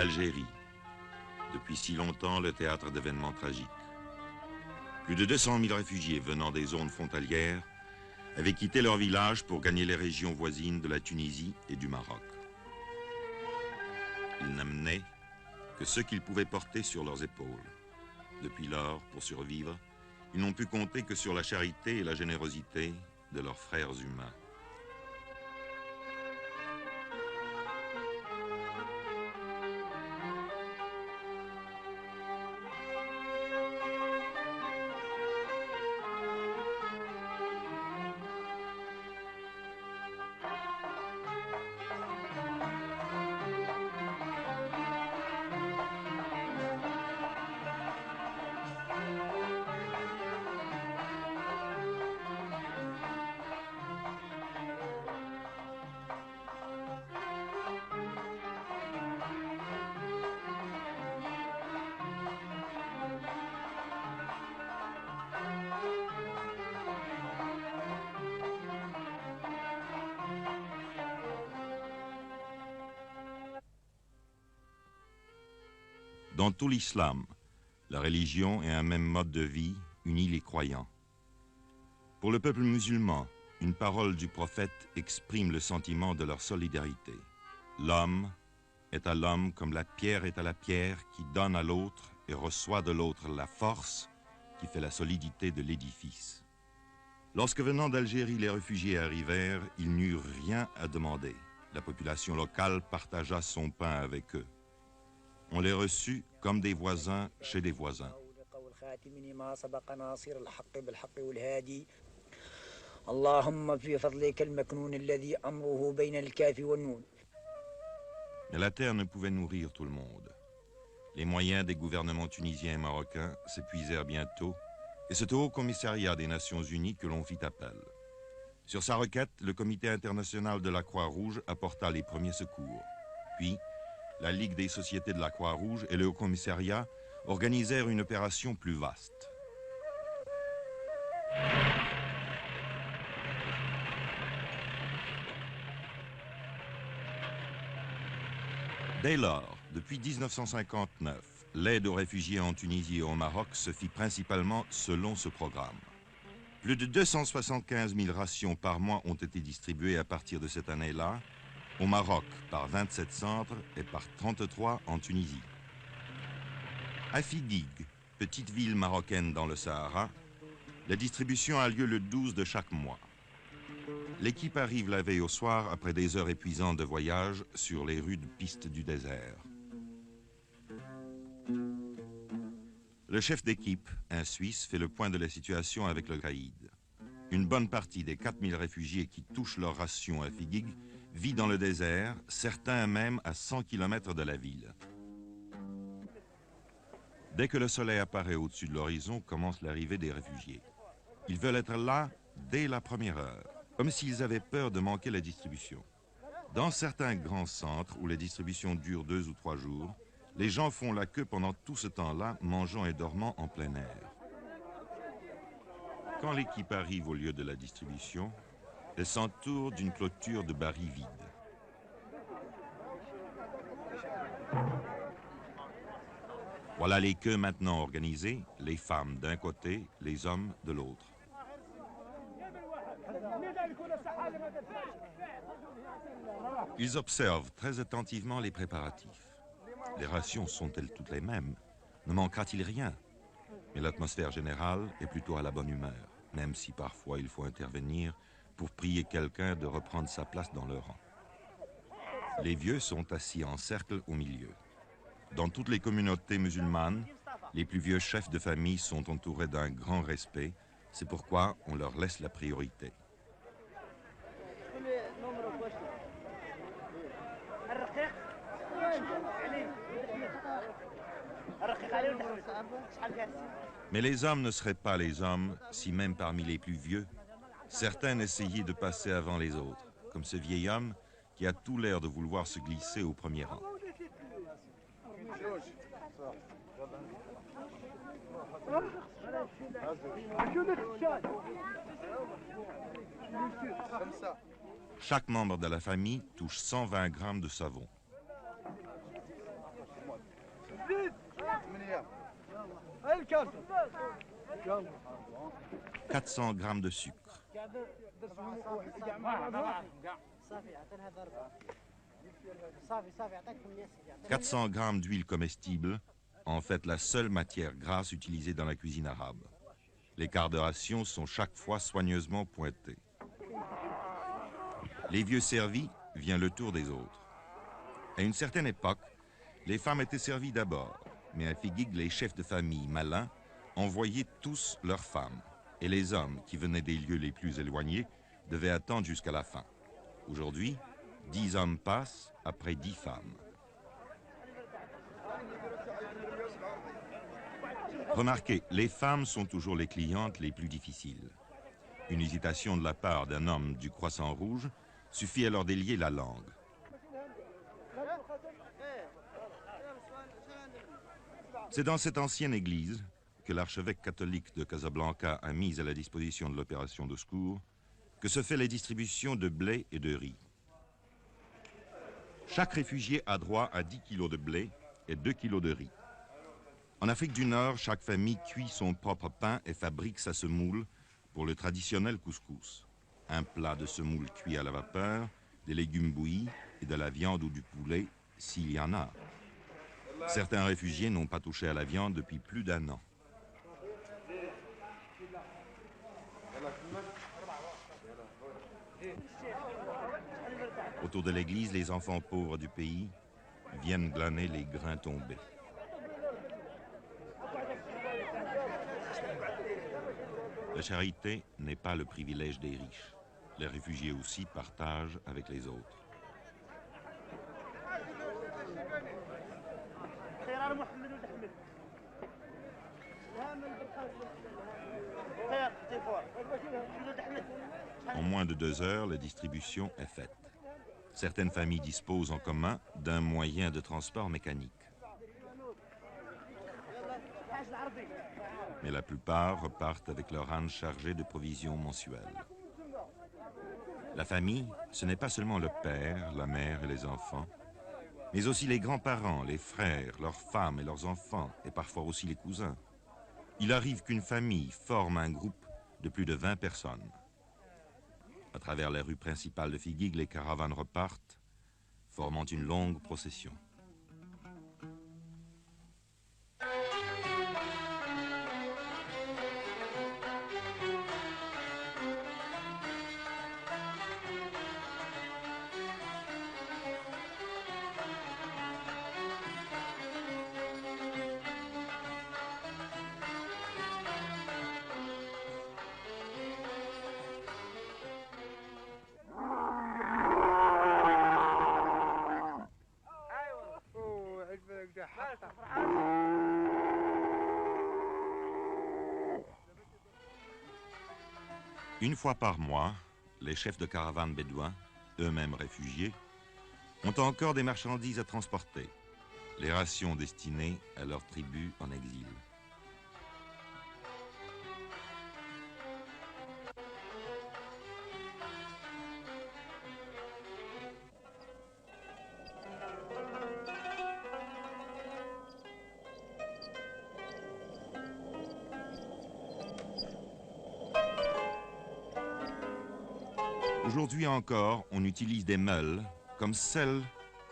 L'Algérie, depuis si longtemps le théâtre d'événements tragiques. Plus de 200 000 réfugiés venant des zones frontalières avaient quitté leur village pour gagner les régions voisines de la Tunisie et du Maroc. Ils n'amenaient que ce qu'ils pouvaient porter sur leurs épaules. Depuis lors, pour survivre, ils n'ont pu compter que sur la charité et la générosité de leurs frères humains. Dans tout l'islam, la religion et un même mode de vie unit les croyants. Pour le peuple musulman, une parole du prophète exprime le sentiment de leur solidarité. L'homme est à l'homme comme la pierre est à la pierre qui donne à l'autre et reçoit de l'autre la force qui fait la solidité de l'édifice. Lorsque venant d'Algérie les réfugiés arrivèrent, ils n'eurent rien à demander. La population locale partagea son pain avec eux. On les reçut comme des voisins chez des voisins. Mais la terre ne pouvait nourrir tout le monde. Les moyens des gouvernements tunisiens et marocains s'épuisèrent bientôt, et c'est au Haut-Commissariat des Nations Unies que l'on fit appel. Sur sa requête, le Comité international de la Croix-Rouge apporta les premiers secours. Puis, la Ligue des sociétés de la Croix-Rouge et le Haut-Commissariat organisèrent une opération plus vaste. Dès lors, depuis 1959, l'aide aux réfugiés en Tunisie et au Maroc se fit principalement selon ce programme. Plus de 275 000 rations par mois ont été distribuées à partir de cette année-là, au Maroc par 27 centres et par 33 en Tunisie. À Fidig, petite ville marocaine dans le Sahara, la distribution a lieu le 12 de chaque mois. L'équipe arrive la veille au soir après des heures épuisantes de voyage sur les rudes pistes du désert. Le chef d'équipe, un Suisse, fait le point de la situation avec le caïd. Une bonne partie des 4000 réfugiés qui touchent leur ration à Fidig vit dans le désert, certains même à 100 km de la ville. Dès que le soleil apparaît au-dessus de l'horizon, commence l'arrivée des réfugiés. Ils veulent être là dès la première heure, comme s'ils avaient peur de manquer la distribution. Dans certains grands centres où la distribution dure 2 ou 3 jours, les gens font la queue pendant tout ce temps-là, mangeant et dormant en plein air. Quand l'équipe arrive au lieu de la distribution, elle s'entoure d'une clôture de barils vides. Voilà les queues maintenant organisées, les femmes d'un côté, les hommes de l'autre. Ils observent très attentivement les préparatifs. Les rations sont-elles toutes les mêmes? Ne manquera-t-il rien? Mais l'atmosphère générale est plutôt à la bonne humeur, même si parfois il faut intervenir pour prier quelqu'un de reprendre sa place dans le rang. Les vieux sont assis en cercle au milieu. Dans toutes les communautés musulmanes, les plus vieux chefs de famille sont entourés d'un grand respect. C'est pourquoi on leur laisse la priorité. Mais les hommes ne seraient pas les hommes si même parmi les plus vieux, certains essayaient de passer avant les autres, comme ce vieil homme qui a tout l'air de vouloir se glisser au premier rang. Chaque membre de la famille touche 120 grammes de savon. 400 grammes de sucre, 400 grammes d'huile comestible, en fait la seule matière grasse utilisée dans la cuisine arabe. Les quarts de ration sont chaque fois soigneusement pointés. Les vieux servis, vient le tour des autres. À une certaine époque, les femmes étaient servies d'abord, mais à Figuig, les chefs de famille malins envoyaient tous leurs femmes, et les hommes qui venaient des lieux les plus éloignés devaient attendre jusqu'à la fin. Aujourd'hui, 10 hommes passent après 10 femmes. Remarquez, les femmes sont toujours les clientes les plus difficiles. Une hésitation de la part d'un homme du Croissant Rouge suffit à leur délier la langue. C'est dans cette ancienne église que l'archevêque catholique de Casablanca a mise à la disposition de l'opération de secours que se fait la distribution de blé et de riz. Chaque réfugié a droit à 10 kilos de blé et 2 kilos de riz. En Afrique du Nord, chaque famille cuit son propre pain et fabrique sa semoule pour le traditionnel couscous. Un plat de semoule cuit à la vapeur, des légumes bouillis et de la viande ou du poulet, s'il y en a. Certains réfugiés n'ont pas touché à la viande depuis plus d'1 an. Autour de l'église, les enfants pauvres du pays viennent glaner les grains tombés. La charité n'est pas le privilège des riches. Les réfugiés aussi partagent avec les autres. En moins de 2 heures, la distribution est faite. Certaines familles disposent en commun d'un moyen de transport mécanique. Mais la plupart repartent avec leur âne chargé de provisions mensuelles. La famille, ce n'est pas seulement le père, la mère et les enfants, mais aussi les grands-parents, les frères, leurs femmes et leurs enfants, et parfois aussi les cousins. Il arrive qu'une famille forme un groupe de plus de 20 personnes. À travers les rues principales de Figuig, les caravanes repartent, formant une longue procession. Une fois par mois, les chefs de caravanes bédouins, eux-mêmes réfugiés, ont encore des marchandises à transporter, les rations destinées à leurs tribus en exil. Aujourd'hui encore, on utilise des meules comme celles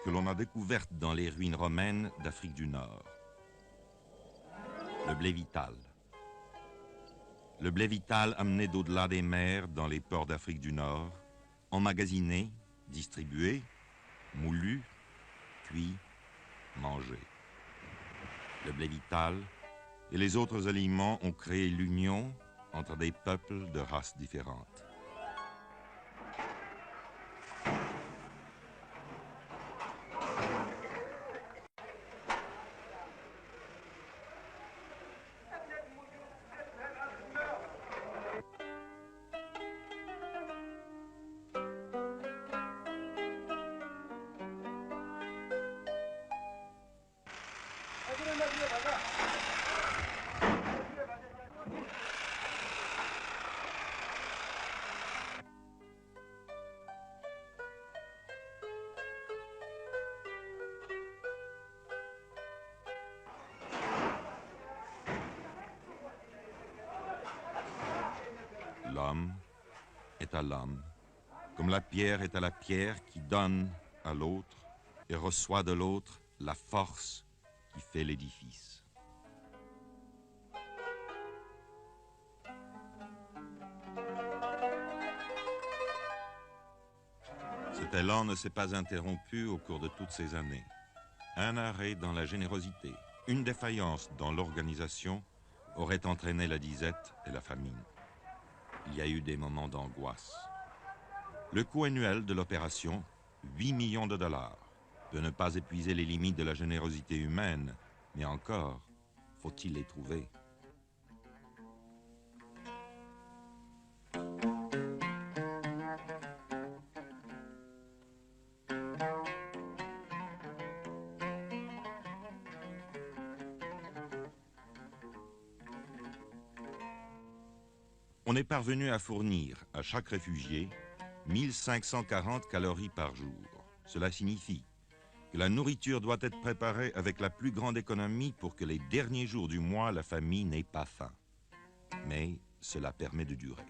que l'on a découvertes dans les ruines romaines d'Afrique du Nord. Le blé vital. Le blé vital amené d'au-delà des mers dans les ports d'Afrique du Nord, emmagasiné, distribué, moulu, cuit, mangé. Le blé vital et les autres aliments ont créé l'union entre des peuples de races différentes. l'homme est à l'homme, comme la pierre est à la pierre qui donne à l'autre et reçoit de l'autre la force qui fait l'édifice. Cet élan ne s'est pas interrompu au cours de toutes ces années. Un arrêt dans la générosité, une défaillance dans l'organisation aurait entraîné la disette et la famine. Il y a eu des moments d'angoisse. Le coût annuel de l'opération, 8 millions de dollars, peut ne pas épuiser les limites de la générosité humaine, mais encore, faut-il les trouver? On est parvenu à fournir à chaque réfugié 1540 calories par jour. Cela signifie que la nourriture doit être préparée avec la plus grande économie pour que les derniers jours du mois, la famille n'ait pas faim. Mais cela permet de durer.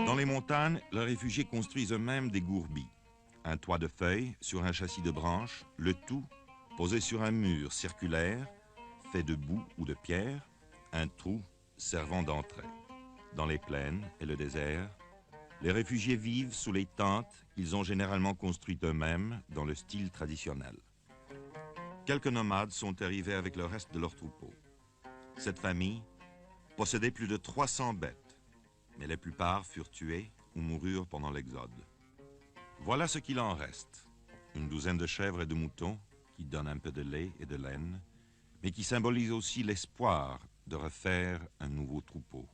Dans les montagnes, les réfugiés construisent eux-mêmes des gourbis. Un toit de feuilles sur un châssis de branches, le tout posé sur un mur circulaire, fait de boue ou de pierre, un trou servant d'entrée. Dans les plaines et le désert, les réfugiés vivent sous les tentes qu'ils ont généralement construites eux-mêmes dans le style traditionnel. Quelques nomades sont arrivés avec le reste de leur troupeau. Cette famille possédait plus de 300 bêtes, mais la plupart furent tuées ou moururent pendant l'exode. Voilà ce qu'il en reste. Une douzaine de chèvres et de moutons qui donnent un peu de lait et de laine, mais qui symbolisent aussi l'espoir de refaire un nouveau troupeau.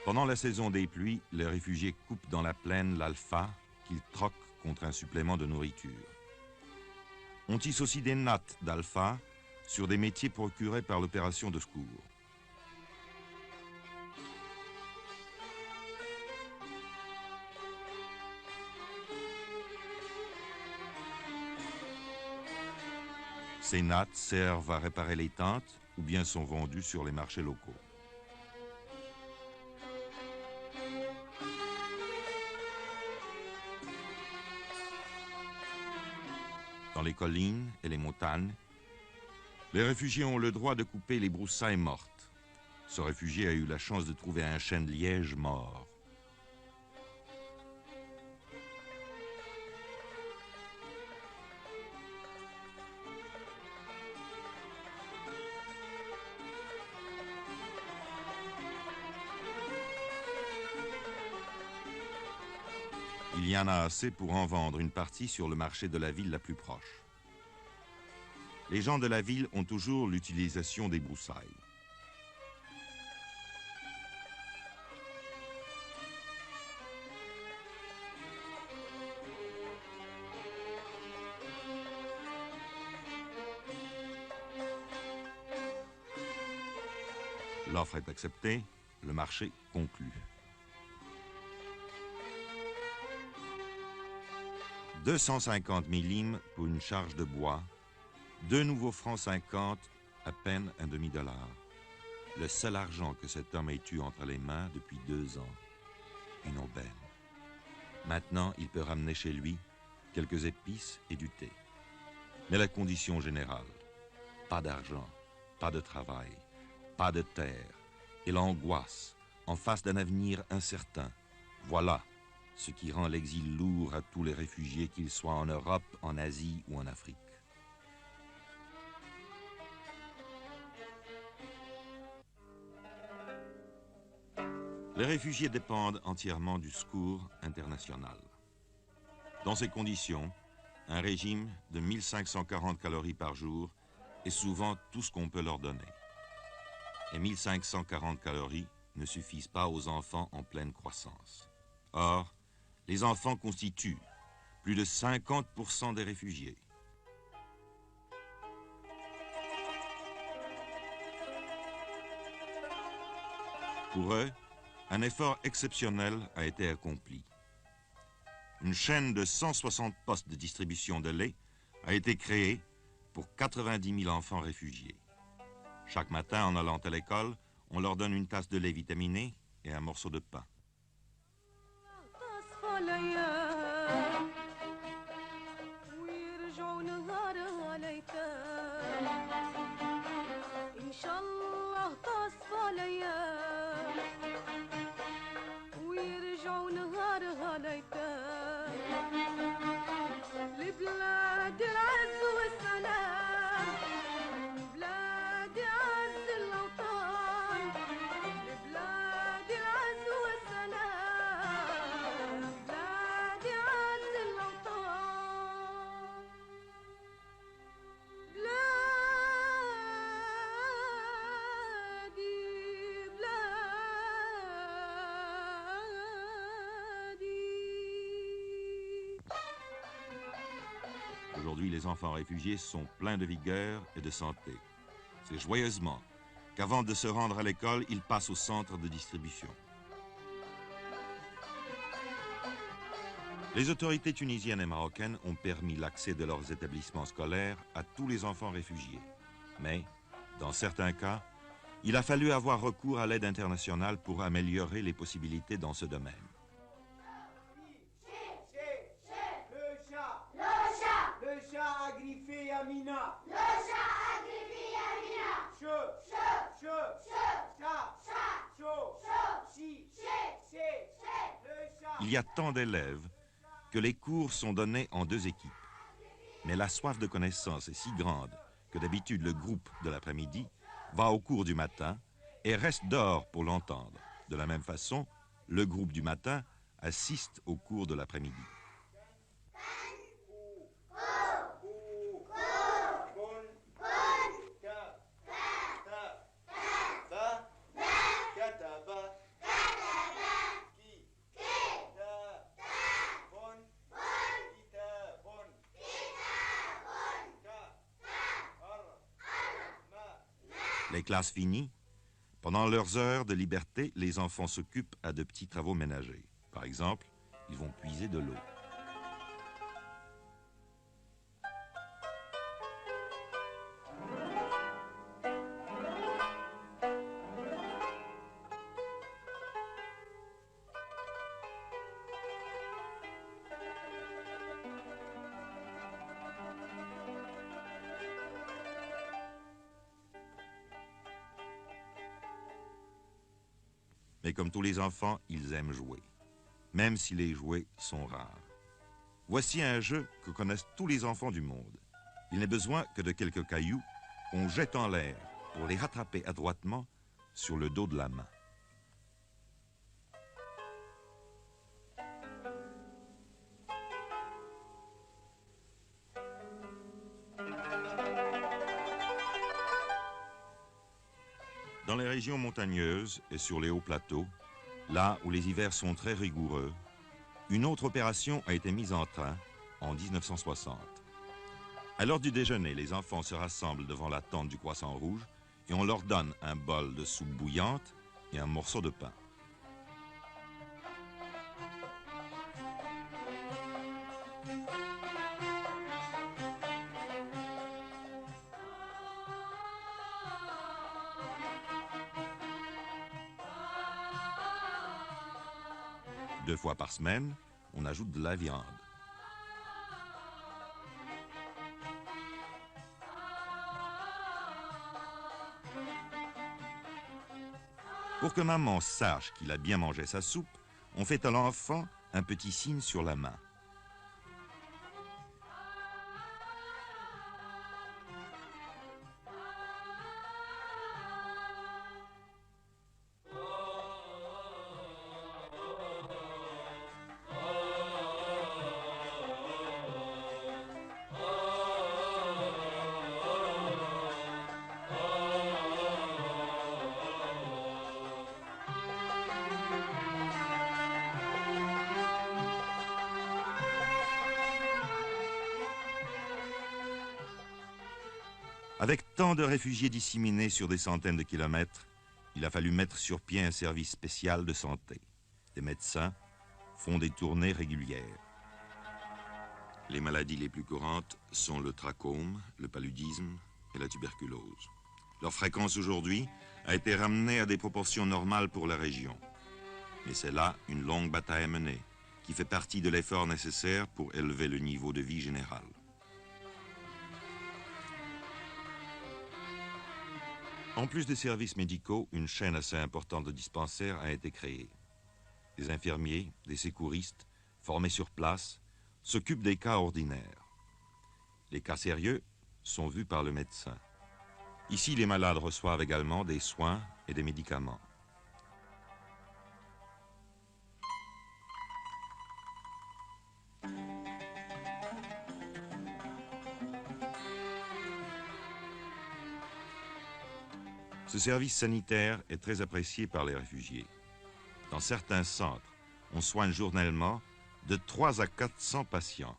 Pendant la saison des pluies, les réfugiés coupent dans la plaine l'alpha qu'ils troquent contre un supplément de nourriture. On tisse aussi des nattes d'alpha sur des métiers procurés par l'opération de secours. Ces nattes servent à réparer les tentes ou bien sont vendues sur les marchés locaux. Dans les collines et les montagnes, les réfugiés ont le droit de couper les broussailles mortes. Ce réfugié a eu la chance de trouver un chêne liège mort. Il y en a assez pour en vendre une partie sur le marché de la ville la plus proche. Les gens de la ville ont toujours l'utilisation des broussailles. L'offre est acceptée, le marché conclu. 250 millim pour une charge de bois, 2 nouveaux francs 50, à peine un demi-dollar. Le seul argent que cet homme ait eu entre les mains depuis 2 ans. Une aubaine. Maintenant, il peut ramener chez lui quelques épices et du thé. Mais la condition générale, pas d'argent, pas de travail, pas de terre, et l'angoisse en face d'un avenir incertain. Voilà ce qui rend l'exil lourd à tous les réfugiés, qu'ils soient en Europe, en Asie ou en Afrique. Les réfugiés dépendent entièrement du secours international. Dans ces conditions, un régime de 1540 calories par jour est souvent tout ce qu'on peut leur donner. Et 1540 calories ne suffisent pas aux enfants en pleine croissance. Or, les enfants constituent plus de 50% des réfugiés. Pour eux, un effort exceptionnel a été accompli. Une chaîne de 160 postes de distribution de lait a été créé pour 90 000 enfants réfugiés. Chaque matin, en allant à l'école, on leur donne une tasse de lait vitaminé et un morceau de pain. Aujourd'hui, les enfants réfugiés sont pleins de vigueur et de santé. C'est joyeusement qu'avant de se rendre à l'école, ils passent au centre de distribution. Les autorités tunisiennes et marocaines ont permis l'accès de leurs établissements scolaires à tous les enfants réfugiés. Mais, dans certains cas, il a fallu avoir recours à l'aide internationale pour améliorer les possibilités dans ce domaine. Le chat a griffé Yamina. Le chat a griffé Yamina. Chat, si, le chat. Il y a tant d'élèves que les cours sont donnés en 2 équipes. Mais la soif de connaissance est si grande que d'habitude le groupe de l'après-midi va au cours du matin et reste dehors pour l'entendre. De la même façon, le groupe du matin assiste au cours de l'après-midi. Les classes finies, pendant leurs heures de liberté, les enfants s'occupent à de petits travaux ménagers. Par exemple, ils vont puiser de l'eau. Mais comme tous les enfants, ils aiment jouer, même si les jouets sont rares. Voici un jeu que connaissent tous les enfants du monde. Il n'est besoin que de quelques cailloux qu'on jette en l'air pour les rattraper adroitement sur le dos de la main. Dans les régions montagneuses et sur les hauts plateaux, là où les hivers sont très rigoureux, une autre opération a été mise en train en 1960. À l'heure du déjeuner, les enfants se rassemblent devant la tente du Croissant Rouge et on leur donne un bol de soupe bouillante et un morceau de pain. Deux fois par semaine, on ajoute de la viande. Pour que maman sache qu'il a bien mangé sa soupe, on fait à l'enfant un petit signe sur la main. Avec tant de réfugiés disséminés sur des centaines de kilomètres, il a fallu mettre sur pied un service spécial de santé. Des médecins font des tournées régulières. Les maladies les plus courantes sont le trachome, le paludisme et la tuberculose. Leur fréquence aujourd'hui a été ramenée à des proportions normales pour la région. Mais c'est là une longue bataille menée, qui fait partie de l'effort nécessaire pour élever le niveau de vie général. En plus des services médicaux, une chaîne assez importante de dispensaires a été créée. Des infirmiers, des secouristes, formés sur place, s'occupent des cas ordinaires. Les cas sérieux sont vus par le médecin. Ici, les malades reçoivent également des soins et des médicaments. Ce service sanitaire est très apprécié par les réfugiés. Dans certains centres, on soigne journellement de 3 à 400 patients.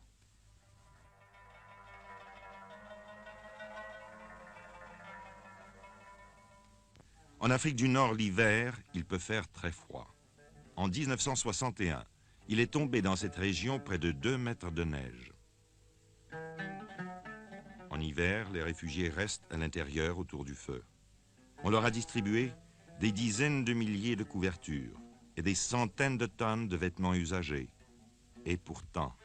En Afrique du Nord, l'hiver, il peut faire très froid. En 1961, il est tombé dans cette région près de 2 mètres de neige. En hiver, les réfugiés restent à l'intérieur autour du feu. On leur a distribué des dizaines de milliers de couvertures et des centaines de tonnes de vêtements usagés. Et pourtant...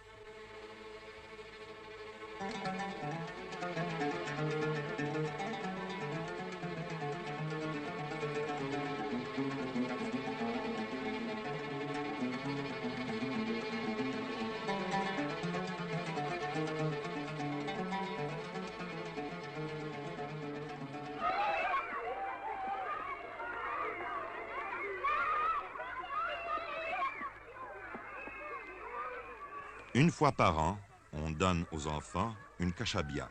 Une fois par an, on donne aux enfants une kashabia.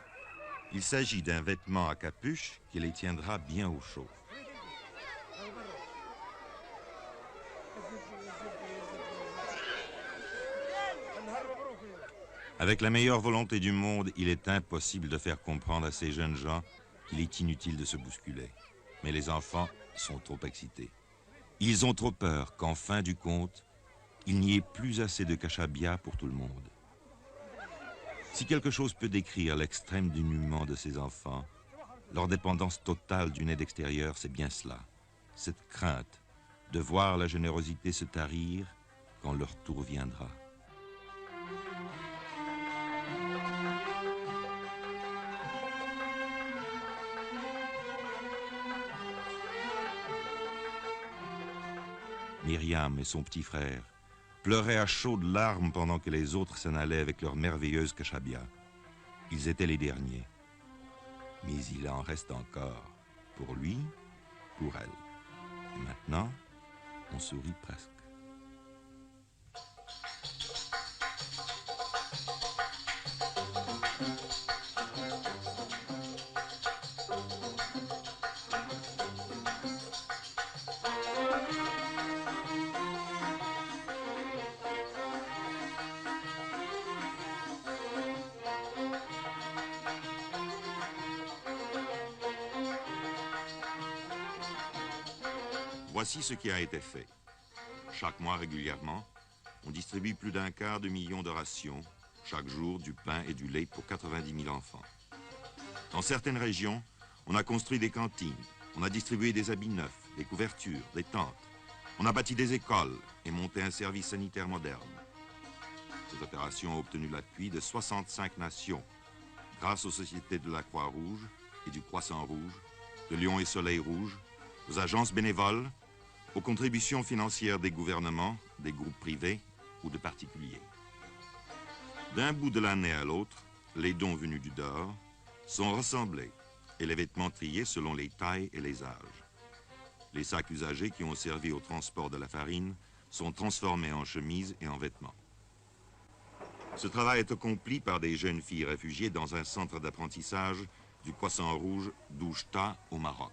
Il s'agit d'un vêtement à capuche qui les tiendra bien au chaud. Avec la meilleure volonté du monde, il est impossible de faire comprendre à ces jeunes gens qu'il est inutile de se bousculer. Mais les enfants sont trop excités. Ils ont trop peur qu'en fin du compte, il n'y ait plus assez de kashabia pour tout le monde. Si quelque chose peut décrire l'extrême dénuement de ces enfants, leur dépendance totale d'une aide extérieure, c'est bien cela. Cette crainte de voir la générosité se tarir quand leur tour viendra. Myriam et son petit frère pleuraient à chaudes larmes pendant que les autres s'en allaient avec leur merveilleuse kashabia. Ils étaient les derniers. Mais il en reste encore. Pour lui, pour elle. Et maintenant, on sourit presque. Voici ce qui a été fait. Chaque mois régulièrement, on distribue plus d'1 quart de million de rations, chaque jour du pain et du lait pour 90 000 enfants. Dans certaines régions, on a construit des cantines, on a distribué des habits neufs, des couvertures, des tentes. On a bâti des écoles et monté un service sanitaire moderne. Cette opération a obtenu l'appui de 65 nations, grâce aux sociétés de la Croix-Rouge et du Croissant-Rouge, de Lion et Soleil Rouge, aux agences bénévoles, aux contributions financières des gouvernements, des groupes privés ou de particuliers. D'un bout de l'année à l'autre, les dons venus du dehors sont rassemblés et les vêtements triés selon les tailles et les âges. Les sacs usagés qui ont servi au transport de la farine sont transformés en chemises et en vêtements. Ce travail est accompli par des jeunes filles réfugiées dans un centre d'apprentissage du Croissant-Rouge d'Oujda au Maroc.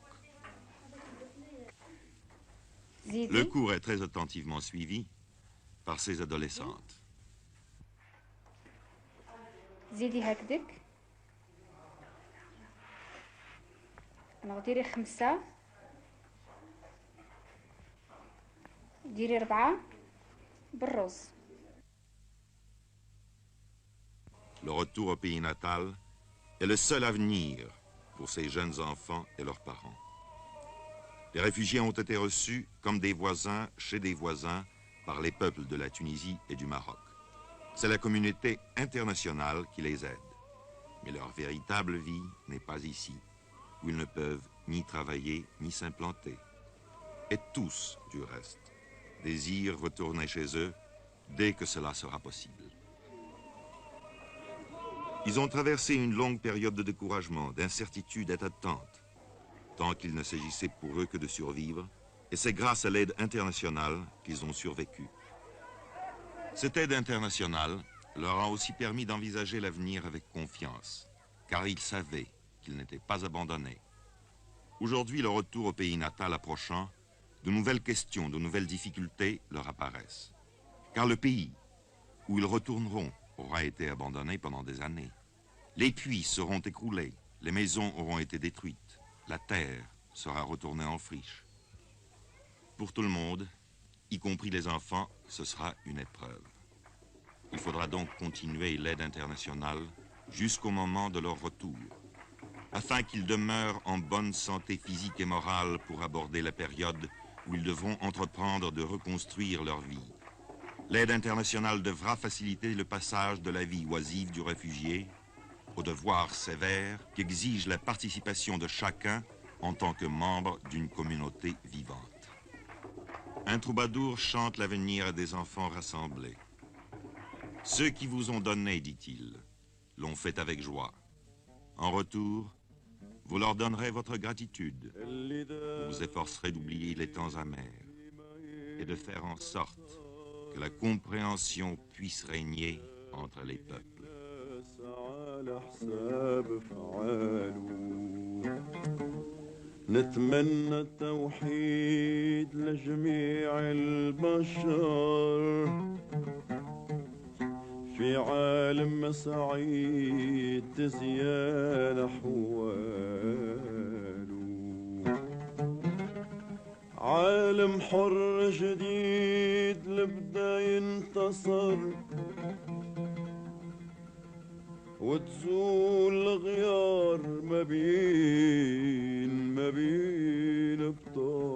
Le cours est très attentivement suivi par ces adolescentes. زيدي هكذاك ديري 5 ديري 4 بالرز. le retour au pays natal, est le seul avenir pour ces jeunes enfants et leurs parents. Les réfugiés ont été reçus comme des voisins chez des voisins par les peuples de la Tunisie et du Maroc. C'est la communauté internationale qui les aide. Mais leur véritable vie n'est pas ici, où ils ne peuvent ni travailler ni s'implanter. Et tous, du reste, désirent retourner chez eux dès que cela sera possible. Ils ont traversé une longue période de découragement, d'incertitude et d'attente, tant qu'il ne s'agissait pour eux que de survivre, et c'est grâce à l'aide internationale qu'ils ont survécu. Cette aide internationale leur a aussi permis d'envisager l'avenir avec confiance, car ils savaient qu'ils n'étaient pas abandonnés. Aujourd'hui, le retour au pays natal approchant, de nouvelles questions, de nouvelles difficultés leur apparaissent. Car le pays où ils retourneront aura été abandonné pendant des années. Les puits seront écroulés, les maisons auront été détruites, la terre sera retournée en friche. Pour tout le monde, y compris les enfants, ce sera une épreuve. Il faudra donc continuer l'aide internationale jusqu'au moment de leur retour, afin qu'ils demeurent en bonne santé physique et morale pour aborder la période où ils devront entreprendre de reconstruire leur vie. L'aide internationale devra faciliter le passage de la vie oisive du réfugié au devoir sévère qui exige la participation de chacun en tant que membre d'une communauté vivante. Un troubadour chante l'avenir à des enfants rassemblés. Ceux qui vous ont donné, dit-il, l'ont fait avec joie. En retour, vous leur donnerez votre gratitude. Vous vous efforcerez d'oublier les temps amers et de faire en sorte que la compréhension puisse régner entre les peuples. نتمنى التوحيد لجميع البشر في عالم سعيد تزيان أحواله عالم حر جديد لبدا ينتصر وتزول الغيار ما بين بطال